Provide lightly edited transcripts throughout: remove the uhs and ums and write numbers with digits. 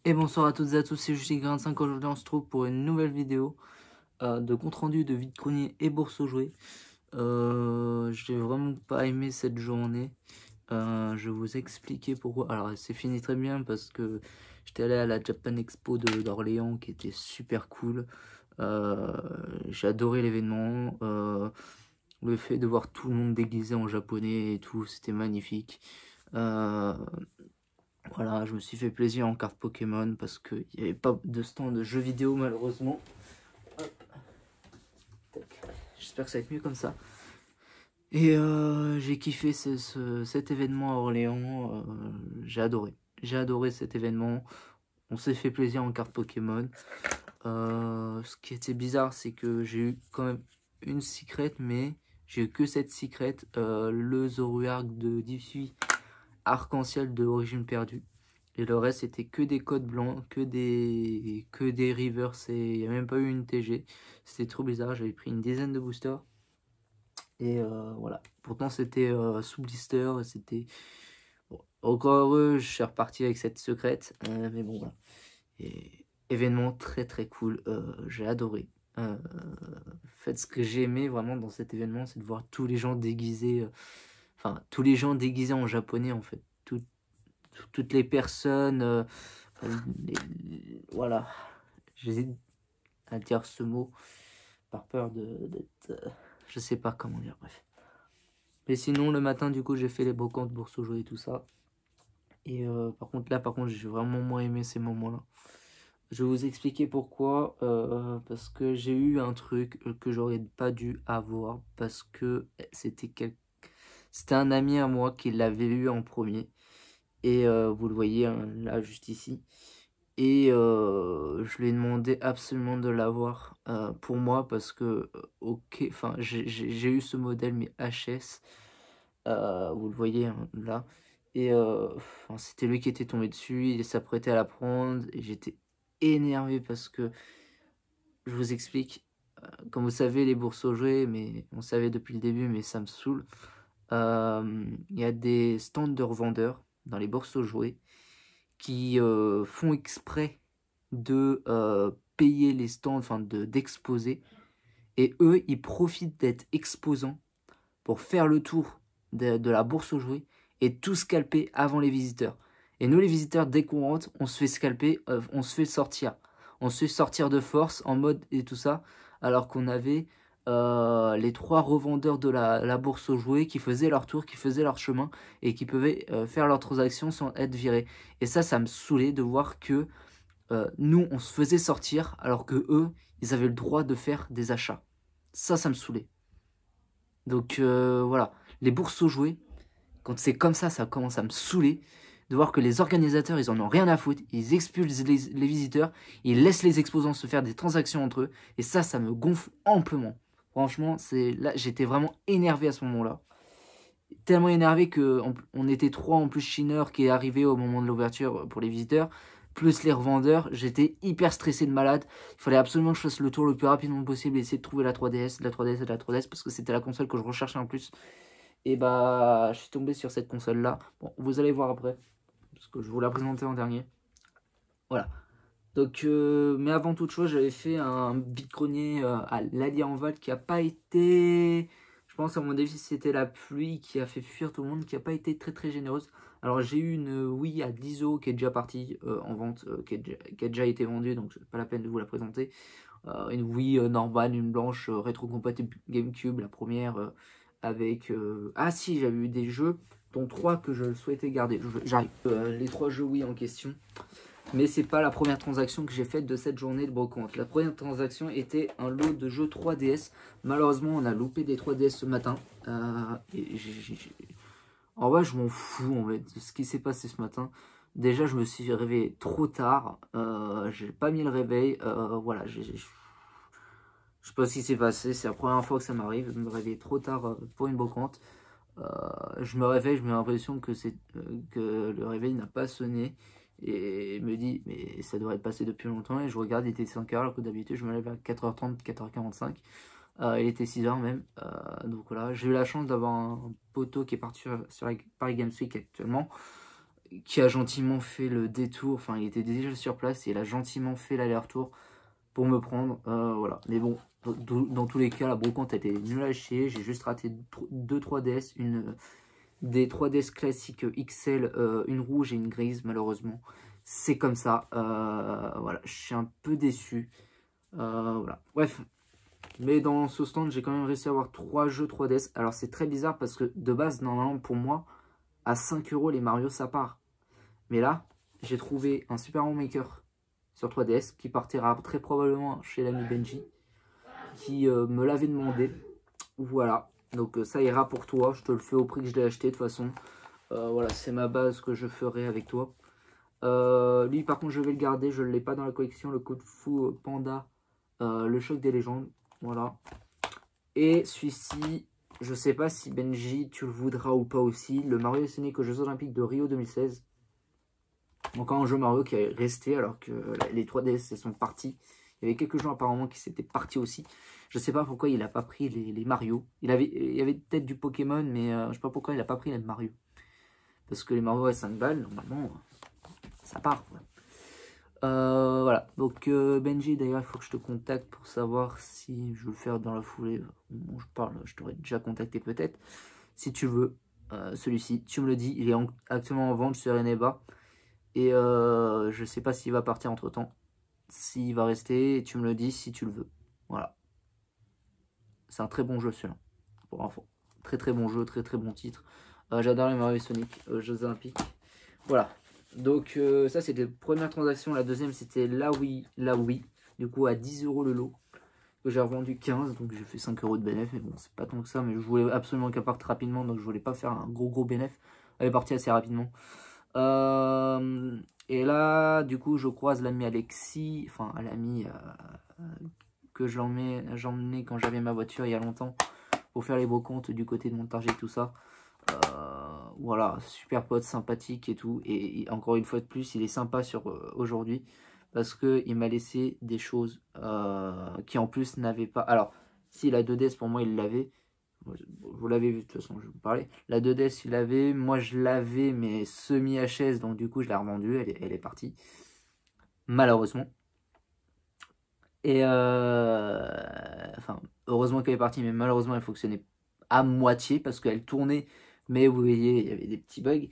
Et bonsoir à toutes et à tous, c'est Justin45. Aujourd'hui on se trouve pour une nouvelle vidéo de compte rendu de vide-grenier et bourse aux jouets. J'ai vraiment pas aimé cette journée. Je vais vous expliquer pourquoi. Alors c'est fini très bien parce que j'étais allé à la Japan Expo d'Orléans qui était super cool. J'ai adoré l'événement. Le fait de voir tout le monde déguisé en japonais et tout, c'était magnifique. Euh, voilà, je me suis fait plaisir en cartes Pokémon parce qu'il n'y avait pas de stand de jeux vidéo malheureusement. J'espère que ça va être mieux comme ça. Et j'ai kiffé cet événement à Orléans. J'ai adoré. J'ai adoré cet événement. On s'est fait plaisir en cartes Pokémon. Ce qui était bizarre, c'est que j'ai eu quand même une secret, mais j'ai eu que cette secret. Le Zoroark de Diffie arc-en-ciel de Origine perdue. Et le reste, c'était que des codes blancs, que des rivers, et il n'y a même pas eu une TG. C'était trop bizarre, j'avais pris une dizaine de boosters. Et voilà. Pourtant, c'était sous blister, c'était... Bon, encore heureux, je suis reparti avec cette secrète. Mais bon, voilà. Et événement très très cool, j'ai adoré. En fait, ce que j'ai aimé vraiment dans cet événement, c'est de voir tous les gens déguisés... Enfin, tous les gens déguisés en japonais, en fait. Toutes les personnes... voilà, j'hésite à dire ce mot par peur d'être... je sais pas comment dire, bref. Mais sinon, le matin, du coup, j'ai fait les brocantes, bourse aux jouets et tout ça. Et par contre, j'ai vraiment moins aimé ces moments-là. Je vais vous expliquer pourquoi. Parce que j'ai eu un truc que j'aurais pas dû avoir. Parce que c'était un ami à moi qui l'avait eu en premier. Et vous le voyez hein, là, juste ici. Et je lui ai demandé absolument de l'avoir pour moi parce que, ok, enfin, j'ai eu ce modèle, mais HS, vous le voyez hein, là. Et c'était lui qui était tombé dessus, il s'apprêtait à la prendre, et j'étais énervé parce que, je vous explique, comme vous savez, les bourses aux jouets, mais on savait depuis le début, mais ça me saoule. Il y a des stands de revendeurs dans les bourses aux jouets qui font exprès de payer les stands, enfin d'exposer. Et eux, ils profitent d'être exposants pour faire le tour de la bourse aux jouets et tout scalper avant les visiteurs. Et nous, les visiteurs, dès qu'on rentre, on se fait scalper, on se fait sortir. On se fait sortir de force en mode et tout ça, alors qu'on avait les trois revendeurs de la bourse aux jouets qui faisaient leur tour, qui faisaient leur chemin et qui pouvaient faire leurs transactions sans être virés. Et ça me saoulait de voir que nous, on se faisait sortir alors que eux, ils avaient le droit de faire des achats. Ça me saoulait. Donc voilà, les bourses aux jouets, quand c'est comme ça commence à me saouler de voir que les organisateurs, ils en ont rien à foutre, ils expulsent les visiteurs, ils laissent les exposants se faire des transactions entre eux, et ça me gonfle amplement. Franchement, là, j'étais vraiment énervé à ce moment-là. Tellement énervé que on était trois en plus chineurs qui est arrivé au moment de l'ouverture pour les visiteurs, plus les revendeurs. J'étais hyper stressé de malade. Il fallait absolument que je fasse le tour le plus rapidement possible et essayer de trouver la 3DS, la 3DS et la 3DS parce que c'était la console que je recherchais en plus. Et bah, je suis tombé sur cette console-là. Bon, vous allez voir après, parce que je vous la présentais en dernier. Voilà. Donc, mais avant toute chose, j'avais fait un vide-grenier à l'Allier en Val qui a pas été... Je pense à mon avis c'était la pluie qui a fait fuir tout le monde, qui a pas été très très généreuse. Alors j'ai eu une Wii à 10 euros qui est déjà partie en vente, qui a déjà été vendue, donc c'est pas la peine de vous la présenter. Une Wii normale, une blanche rétro-compatible GameCube, la première, avec... Ah si, j'avais eu des jeux, dont 3 que je souhaitais garder. J'arrive. Les 3 jeux Wii en question. Mais c'est pas la première transaction que j'ai faite de cette journée de brocante. La première transaction était un lot de jeux 3DS. Malheureusement, on a loupé des 3DS ce matin. En vrai, je m'en fous en fait de ce qui s'est passé ce matin. Déjà, je me suis réveillé trop tard. J'ai pas mis le réveil. Voilà, je sais pas ce qui s'est passé. C'est la première fois que ça m'arrive de me réveiller trop tard pour une brocante. Je me réveille, je me l'impression que le réveil n'a pas sonné et me dit mais ça devrait être passé depuis longtemps et je regarde il était 5h alors que d'habitude je me lève à 4h30, 4h45, il était 6h même, donc voilà, j'ai eu la chance d'avoir un poteau qui est parti sur la Paris Games Week actuellement qui a gentiment fait le détour. Enfin, il était déjà sur place et il a gentiment fait l'aller-retour pour me prendre. Voilà. Mais bon, dans tous les cas, la brocante était nulle à chier. J'ai juste raté 2 3DS, des 3DS classiques XL, une rouge et une grise, malheureusement. C'est comme ça. Voilà, je suis un peu déçu. Voilà. Bref. Mais dans ce stand, j'ai quand même réussi à avoir 3 jeux 3DS. Alors, c'est très bizarre parce que de base, normalement, pour moi, à 5 € les Mario, ça part. Mais là, j'ai trouvé un Super Mario Maker sur 3DS qui partira très probablement chez l'ami Benji qui me l'avait demandé. Voilà, donc ça ira pour toi. Je te le fais au prix que je l'ai acheté de toute façon. Voilà, c'est ma base que je ferai avec toi. Lui, par contre, je vais le garder. Je ne l'ai pas dans la collection. Le Kung Fu Panda, le choc des légendes. Voilà. Et celui-ci, je sais pas si Benji, tu le voudras ou pas aussi. Le Mario Sonic aux Jeux Olympiques de Rio 2016. Encore un jeu Mario qui est resté alors que les 3DS sont partis. Il y avait quelques jeux apparemment qui s'étaient partis aussi. Je sais pas pourquoi il n'a pas pris les Mario. Il y avait peut-être du Pokémon, mais je sais pas pourquoi il n'a pas pris les Mario. Parce que les Mario à 5 balles, normalement, ça part. Quoi. Voilà, donc Benji, d'ailleurs, il faut que je te contacte pour savoir si je veux le faire dans la foulée. Bon, je parle, je t'aurais déjà contacté peut-être. Si tu veux, celui-ci, tu me le dis, il est actuellement en vente sur Eneba. Et je sais pas s'il va partir entre temps. S'il va rester, tu me le dis si tu le veux. Voilà. C'est un très bon jeu celui-là. Pour info. Très très bon jeu, très très bon titre. J'adore les Mario et Sonic, Jeux Olympiques. Voilà. Donc ça c'était la première transaction. La deuxième c'était la Wii. Du coup à 10 € le lot. Que j'ai revendu 15. Donc j'ai fait 5 € de bénéf. Mais bon c'est pas tant que ça. Mais je voulais absolument qu'elle parte rapidement. Donc je voulais pas faire un gros bénéf. Elle est partie assez rapidement. Et là du coup je croise l'ami Alexis. Enfin l'ami que j'emmenais quand j'avais ma voiture il y a longtemps. Pour faire les brocantes du côté de Montargis tout ça. Voilà, super pote, sympathique et tout. Et encore une fois de plus, il est sympa sur aujourd'hui. Parce qu'il m'a laissé des choses qui en plus n'avaient pas... Alors, si la 2DS pour moi il l'avait. Vous l'avez vu de toute façon, je vais vous parler. La 2DS il l'avait, moi je l'avais mais semi-HS. Donc du coup je l'ai revendue, elle est partie. Malheureusement. Et enfin, heureusement qu'elle est partie, mais malheureusement elle fonctionnait à moitié parce qu'elle tournait. Mais vous voyez, il y avait des petits bugs.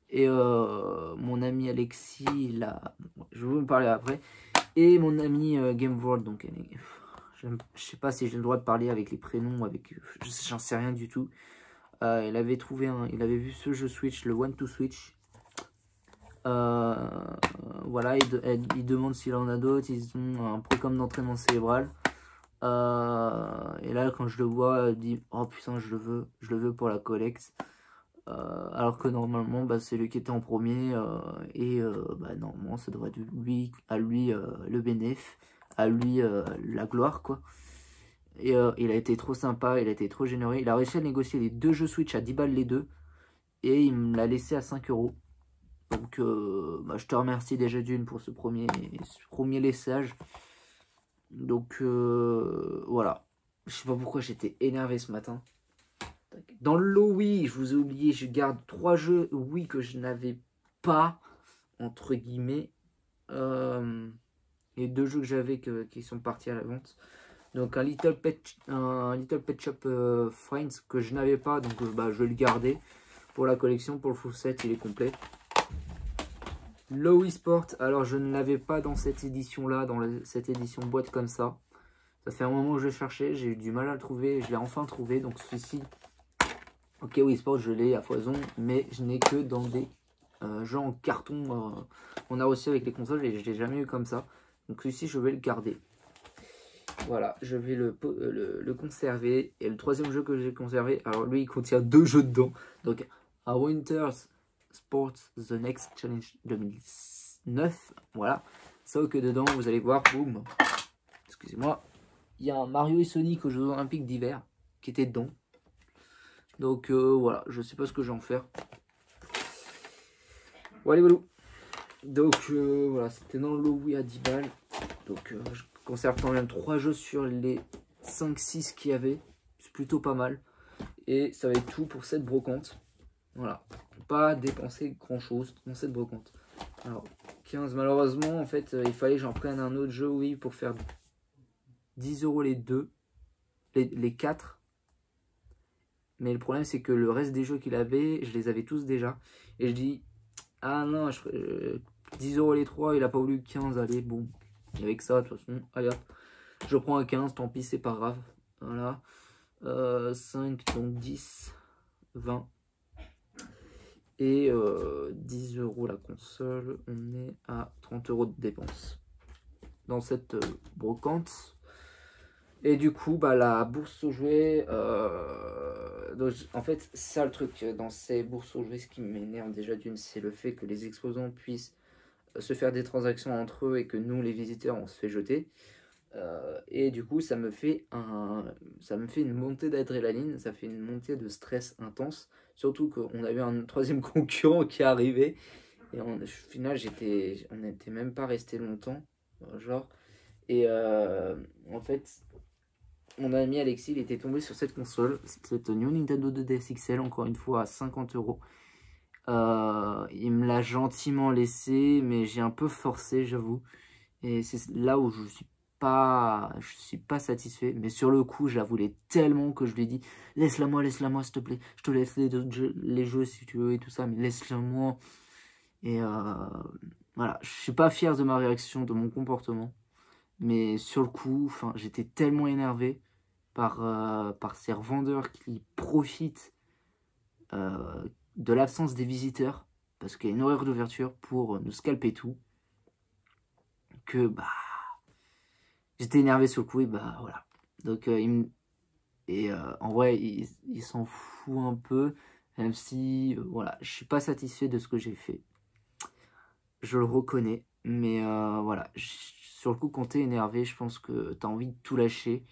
Et mon ami Alexis, là, je vais vous en parler après. Et mon ami Game World, donc je sais pas si j'ai le droit de parler avec les prénoms, avec, j'en sais rien du tout. Il avait vu ce jeu Switch, le One to Switch. Voilà, il demande s'il en a d'autres. Ils ont un programme d'entraînement cérébral. Et là, quand je le vois, il dit oh putain, je le veux pour la collecte. Alors que normalement, bah, c'est lui qui était en premier. Bah, normalement, ça devrait être à lui le bénéf, à lui la gloire, quoi. Et il a été trop sympa, il a été trop généreux. Il a réussi à négocier les 2 jeux Switch à 10 balles les deux. Et il me l'a laissé à 5 €. Donc, bah, je te remercie déjà d'une pour ce premier laissage. Donc, voilà. Je sais pas pourquoi j'étais énervé ce matin. Dans le lot Wii, je vous ai oublié, je garde 3 jeux Wii que je n'avais pas, entre guillemets. Et 2 jeux que j'avais qui sont partis à la vente. Donc, un Little Pet Shop Friends que je n'avais pas. Donc, bah, je vais le garder pour la collection, pour le full set, il est complet. Le Wii Sport, alors je ne l'avais pas dans cette édition-là, cette édition boîte comme ça. Ça fait un moment que je cherchais, j'ai eu du mal à le trouver, je l'ai enfin trouvé. Donc celui-ci, ok Wii Sport, je l'ai à foison, mais je n'ai que dans des jeux en carton. On a aussi avec les consoles et je ne l'ai jamais eu comme ça. Donc celui-ci, je vais le garder. Voilà, je vais le conserver. Et le troisième jeu que j'ai conservé, alors lui, il contient 2 jeux dedans. Donc, à Winter's Sports The Next Challenge 2009. Voilà. Sauf que dedans, vous allez voir, boum. Excusez-moi. Il y a un Mario et Sonic aux Jeux Olympiques d'hiver qui était dedans. Donc voilà, je sais pas ce que je vais en faire. Voilà, voilà. Donc voilà, c'était dans le lot Wii à 10 balles. Donc je conserve quand même 3 jeux sur les 5-6 qu'il y avait. C'est plutôt pas mal. Et ça va être tout pour cette brocante. Voilà. pas dépensé grand chose dans cette brocante. Alors 15 malheureusement en fait il fallait que j'en prenne un autre jeu, oui, pour faire 10 € les deux, les 4. Mais le problème c'est que le reste des jeux qu'il avait, je les avais tous déjà. Et je dis, ah non, 10 € les 3, il a pas voulu 15, allez bon. Et avec ça de toute façon, allez hop, je prends un 15, tant pis, c'est pas grave. Voilà. 5, donc 10, 20. Et 10 € la console, on est à 30 € de dépenses dans cette brocante. Et du coup, bah, la bourse aux jouets, donc, en fait, ça le truc dans ces bourses aux jouets, ce qui m'énerve déjà d'une, c'est le fait que les exposants puissent se faire des transactions entre eux et que nous, les visiteurs, on se fait jeter. Et du coup, ça me fait une montée d'adrénaline, ça fait une montée de stress intense. Surtout qu'on avait un troisième concurrent qui est arrivé. Et au final, on n'était même pas resté longtemps. Genre. Et en fait, mon ami Alexis, il était tombé sur cette console, cette New Nintendo 2DS XL, encore une fois à 50 €. Il me l'a gentiment laissé, mais j'ai un peu forcé, j'avoue. Et c'est là où je suis pas satisfait. Mais sur le coup, je la voulais tellement que je lui ai dit, laisse-la moi, s'il te plaît. Je te laisse les jeux si tu veux et tout ça, mais laisse-la moi. Et voilà, je suis pas fier de ma réaction, de mon comportement. Mais sur le coup, j'étais tellement énervé par ces revendeurs qui profitent de l'absence des visiteurs, parce qu'il y a une horaire d'ouverture pour nous scalper tout, que bah j'étais énervé sur le coup et bah voilà. Donc en vrai il s'en fout un peu, même si voilà, je suis pas satisfait de ce que j'ai fait. Je le reconnais, mais voilà, sur le coup quand t'es énervé, je pense que t'as envie de tout lâcher.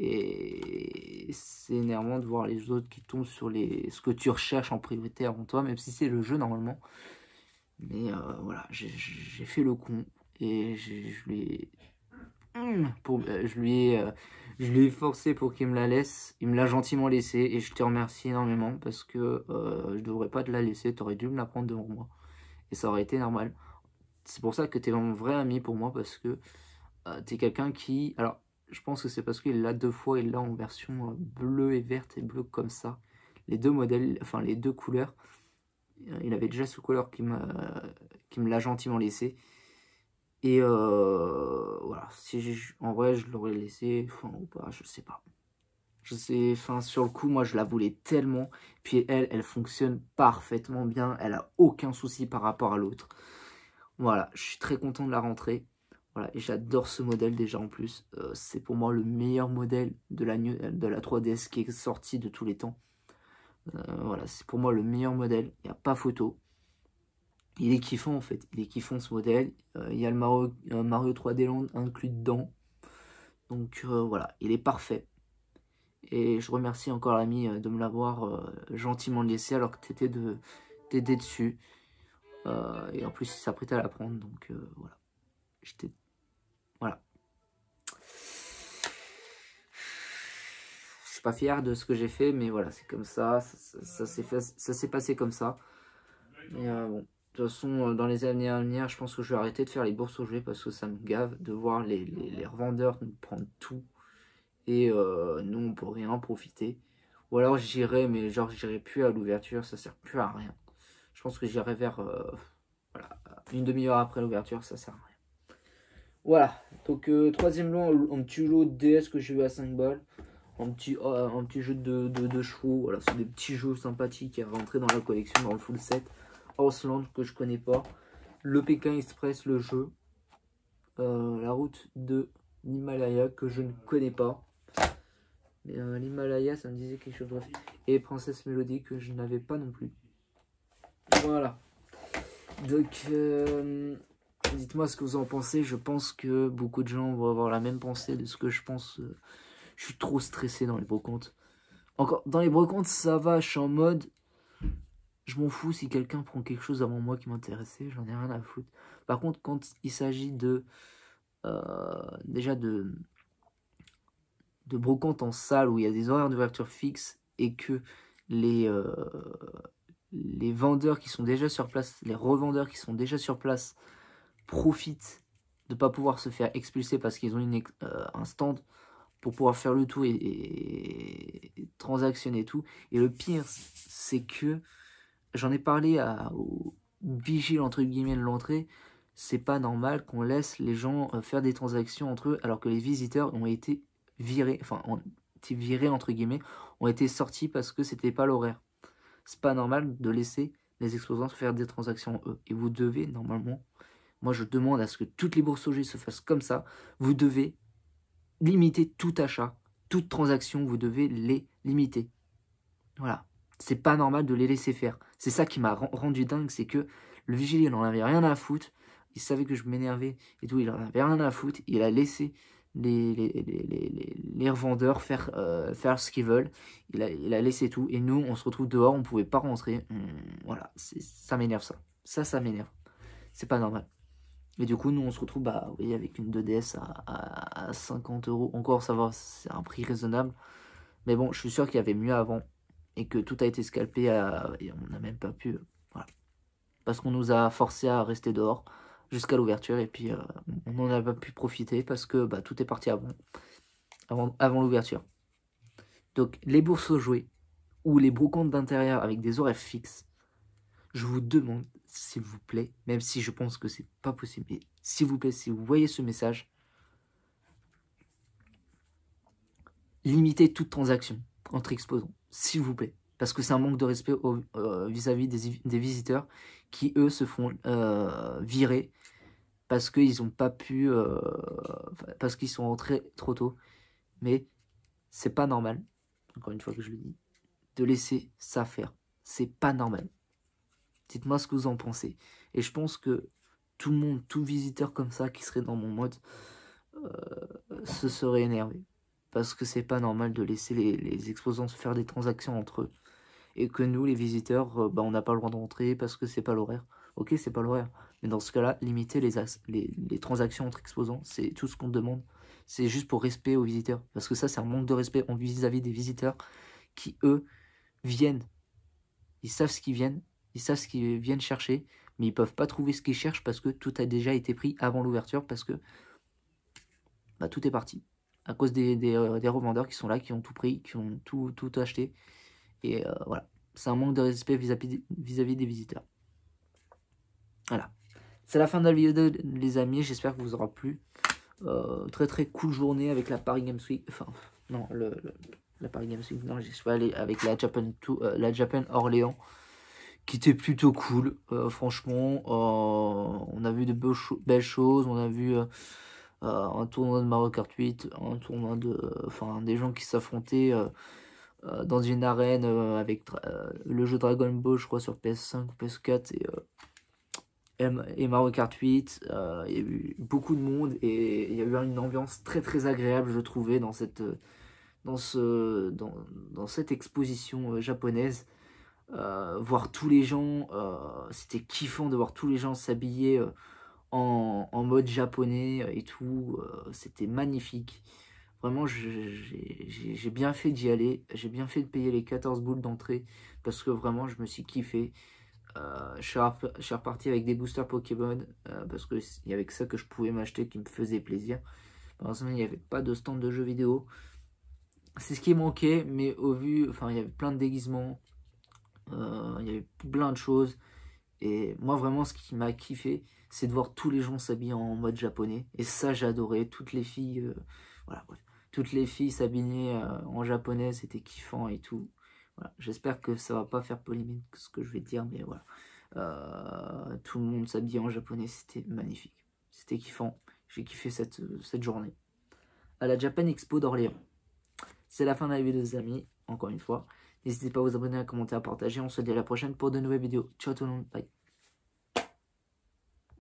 Et c'est énervant de voir les autres qui tombent sur ce que tu recherches en priorité avant toi, même si c'est le jeu normalement. Mais voilà, j'ai fait le con et je lui ai forcé pour qu'il me la laisse. Il me l'a gentiment laissé et je te remercie énormément parce que je devrais pas te la laisser. T'aurais dû me la prendre devant moi et ça aurait été normal. C'est pour ça que t'es un vrai ami pour moi parce que t'es quelqu'un qui... Alors, je pense que c'est parce qu'il l'a 2 fois, il l'a en version bleue et verte et bleue comme ça. Les deux modèles, enfin les deux couleurs. Il avait déjà ce couleur qui me l'a gentiment laissé. Et voilà, en vrai je l'aurais laissé, ou pas, je sais pas. Je sais, sur le coup, moi je la voulais tellement. Puis elle fonctionne parfaitement bien. Elle a aucun souci par rapport à l'autre. Voilà, je suis très content de la rentrée. Voilà, et j'adore ce modèle déjà en plus. C'est pour moi le meilleur modèle de la 3DS qui est sorti de tous les temps. Voilà, c'est pour moi le meilleur modèle. Il n'y a pas photo. Il est kiffant en fait. Il est kiffant ce modèle. Il y a le Mario 3D Land inclus dedans. Donc voilà, il est parfait. Et je remercie encore l'ami de me l'avoir gentiment laissé alors que t'étais dessus. Et en plus, il s'apprêtait à la prendre. Donc voilà. Voilà. Je suis pas fier de ce que j'ai fait, mais voilà, c'est comme ça. Ça s'est passé comme ça. Mais bon. De toute façon, dans les années à venir, je pense que je vais arrêter de faire les bourses aux jouets parce que ça me gave de voir les revendeurs nous prendre tout. Et nous, on peut rien en profiter. Ou alors j'irai, mais genre j'irai plus à l'ouverture, ça sert plus à rien. Je pense que j'irai vers voilà, une demi-heure après l'ouverture, ça sert à rien. Voilà, donc troisième lot, un petit lot de DS que j'ai eu à 5 balles. Un petit jeu de chevaux, voilà, c'est des petits jeux sympathiques à rentrer dans la collection, dans le full set. Horseland que je connais pas. Le Pékin Express, le jeu. La route de l'Himalaya que je ne connais pas. Mais l'Himalaya, ça me disait quelque chose. Bref. Et Princesse Mélodie que je n'avais pas non plus. Voilà. Donc, dites-moi ce que vous en pensez. Je pense que beaucoup de gens vont avoir la même pensée de ce que je pense. Je suis trop stressé dans les brocantes. Encore, dans les brocantes, ça va. Je suis en mode... Je m'en fous si quelqu'un prend quelque chose avant moi qui m'intéressait. J'en ai rien à foutre. Par contre, quand il s'agit déjà de brocante en salle où il y a des horaires d'ouverture fixes et que les les vendeurs qui sont déjà sur place, les revendeurs qui sont déjà sur place profitent de ne pas pouvoir se faire expulser parce qu'ils ont un stand pour pouvoir faire le tour et transactionner tout. Et le pire, c'est que j'en ai parlé aux vigiles entre guillemets de l'entrée. C'est pas normal qu'on laisse les gens faire des transactions entre eux alors que les visiteurs ont été virés, enfin ont été virés entre guillemets, ont été sortis parce que c'était pas l'horaire. C'est pas normal de laisser les exposants faire des transactions eux. Et vous devez normalement, moi je demande à ce que toutes les bourses OG se fassent comme ça. Vous devez limiter tout achat, toute transaction, vous devez les limiter. Voilà. C'est pas normal de les laisser faire. C'est ça qui m'a rendu dingue, c'est que le vigile, il en avait rien à foutre. Il savait que je m'énervais et tout, il en avait rien à foutre. Il a laissé les revendeurs faire ce qu'ils veulent. Il a laissé tout. Et nous, on se retrouve dehors, on pouvait pas rentrer. Voilà, ça m'énerve ça. Ça m'énerve. C'est pas normal. Et du coup, nous, on se retrouve oui, avec une 2DS à 50 €. Encore, ça va, c'est un prix raisonnable. Mais bon, je suis sûr qu'il y avait mieux avant. Et que tout a été scalpé et on n'a même pas pu. Voilà. Parce qu'on nous a forcé à rester dehors jusqu'à l'ouverture. Et puis, on n'en a pas pu profiter parce que tout est parti avant l'ouverture. Donc, les bourses aux jouets ou les brocantes d'intérieur avec des horaires fixes, je vous demande, s'il vous plaît, même si je pense que c'est pas possible, mais s'il vous plaît, si vous voyez ce message, limitez toute transaction entre exposants, s'il vous plaît. Parce que c'est un manque de respect vis-à-vis des visiteurs qui, eux, se font virer parce qu'ils n'ont pas pu... parce qu'ils sont rentrés trop tôt. Mais c'est pas normal, encore une fois que je le dis, de laisser ça faire. C'est pas normal. Dites-moi ce que vous en pensez. Et je pense que tout le monde, tout visiteur comme ça qui serait dans mon mode, se serait énervé. Parce que c'est pas normal de laisser les exposants se faire des transactions entre eux. Et que nous, les visiteurs, on n'a pas le droit d'entrer parce que c'est pas l'horaire. Ok, c'est pas l'horaire. Mais dans ce cas-là, limiter les transactions entre exposants, c'est tout ce qu'on demande. C'est juste pour respect aux visiteurs. Parce que ça, c'est un manque de respect vis-à-vis des visiteurs qui, eux, viennent. Ils savent ce qu'ils viennent. Ils savent ce qu'ils viennent chercher. Mais ils peuvent pas trouver ce qu'ils cherchent parce que tout a déjà été pris avant l'ouverture. Parce que tout est parti. À cause des revendeurs qui sont là, qui ont tout pris, qui ont tout acheté. Et voilà. C'est un manque de respect vis-à-vis des visiteurs. Voilà. C'est la fin de la vidéo, les amis. J'espère que vous aura plu. Très très cool journée avec la Paris Games Week. Enfin, non, la Paris Games Week. Non, j'y suis allé avec la Japan Orléans. Qui était plutôt cool. Franchement, on a vu de belles choses. On a vu un tournoi de Mario Kart 8. Un tournoi des gens qui s'affrontaient dans une arène avec le jeu Dragon Ball, je crois, sur PS5 ou PS4 et Mario Kart 8. Il y a eu beaucoup de monde et il y a eu une ambiance très très agréable, je trouvais, dans cette exposition japonaise. Voir tous les gens, c'était kiffant de voir tous les gens s'habiller en mode japonais et tout. C'était magnifique. Vraiment, j'ai bien fait d'y aller. J'ai bien fait de payer les 14 boules d'entrée. Parce que vraiment, je me suis kiffé. Je suis reparti avec des boosters Pokémon. Parce qu'il n'y avait que ça que je pouvais m'acheter qui me faisait plaisir. Pendant la semaine, il n'y avait pas de stand de jeux vidéo. C'est ce qui manquait. Mais il y avait plein de déguisements. Il y avait plein de choses. Et moi, vraiment, ce qui m'a kiffé, c'est de voir tous les gens s'habiller en mode japonais. Et ça, j'ai adoré. Toutes les filles... voilà, bref. Toutes les filles s'habillaient en japonais, c'était kiffant et tout. Voilà. J'espère que ça va pas faire polémique ce que je vais dire, mais voilà. Tout le monde s'habillait en japonais, c'était magnifique. C'était kiffant. J'ai kiffé cette journée. À la Japan Expo d'Orléans. C'est la fin de la vidéo, les amis. Encore une fois. N'hésitez pas à vous abonner, à commenter, à partager. On se dit à la prochaine pour de nouvelles vidéos. Ciao tout le monde. Bye.